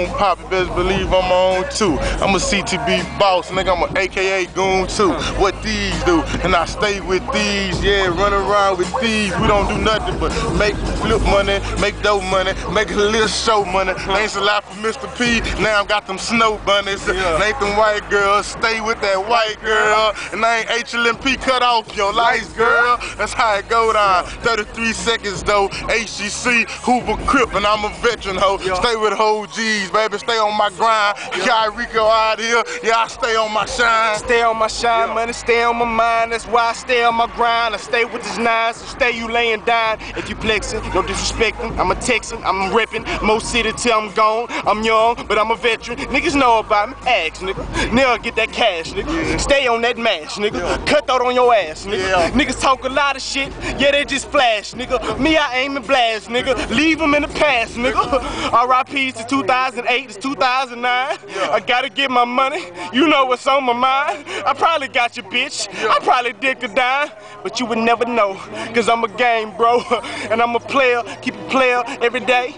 on, pop, you best believe I'm on too. I'm a CTB boss, nigga, I'm a AKA goon too. What these do, and I stay with these, yeah, run around with these. We don't do nothing but make flip money, make dope money, make a little show money. Thanks a lot for Mr. P, now I got them snow bunnies. Ain't them white girls, stay with that white girl. And I ain't HLMP cut off your lights, girl. That's how it go down. 33 seconds though, HGC, Hoover Crip, and I'm a veteran ho. Stay with whole G's, baby, stay on my grind. Got Rico out here, yeah, I stay on my shine. Stay on my shine, money, stay on my mind. That's why I stay on my grind. I stay with these nines, so stay you laying down. If you flexing, don't disrespect him. I'm a Texan, I'm reppin'. Most city till I'm gone. I'm young, but I'm a veteran. Niggas know about me, ask, nigga. Nigga, get that cash, nigga. Stay on that mash, nigga. Cut that on your ass, nigga. Niggas talk a lot of shit, yeah, they just flash, nigga. Me, I aim and blast, nigga. Leave them in the past, nigga. RIP's to 2008, it's 2009. I gotta get my money, you know what's on my mind. I probably got your bitch, I probably dick a dime, but you would never know, cause I'm a game, bro. And I'm a player, keep a player every day.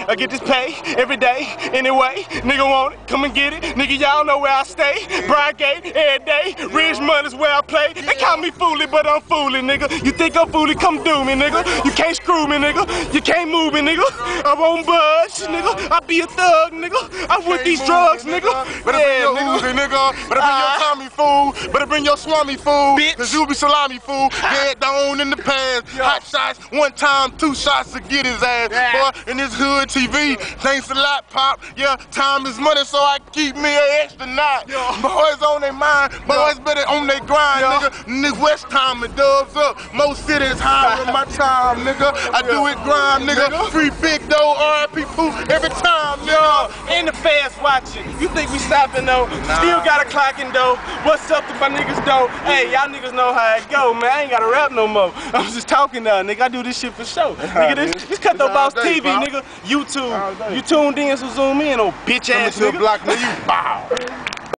I get this pay every day. Anyway, nigga want it, come and get it. Nigga, y'all know where I stay. Bridegate, every day. Richmond is where I play. They call me fooly, but I'm fooly, nigga. You think I'm fooly, come do me, nigga. You can't screw me, nigga. You can't move me, nigga. I won't budge, nigga. I be a thug, nigga. I with these drugs, nigga. Better bring your Uzi, nigga. Better bring your Tommy, fool. Better bring your Swami, fool. Bitch. Cause you be salami, fool. Dead down in the past. Hot shots, one time, 2 shots to get his ass. Boy, in this hood TV, thanks a lot, Pop. Yeah, time is money, so I keep me an extra knot. Boys on their mind, boys better on their grind, nigga. Nigga, West Time and Dubs up. Most cities high with my time, nigga. I do it grind, nigga. Free big dough, RIP Pooh every time, nigga. In the fast watching. You think we stopping though? Still got a clocking though. What's up to my niggas though? Hey, y'all niggas know how it go, man. I ain't gotta rap no more. I'm just talking now, nigga. I do this shit for show. Nigga, this Cutthroat Boss TV, nigga. YouTube. You tuned in, so zoom in, oh bitch ass nigga. Block me, you bow.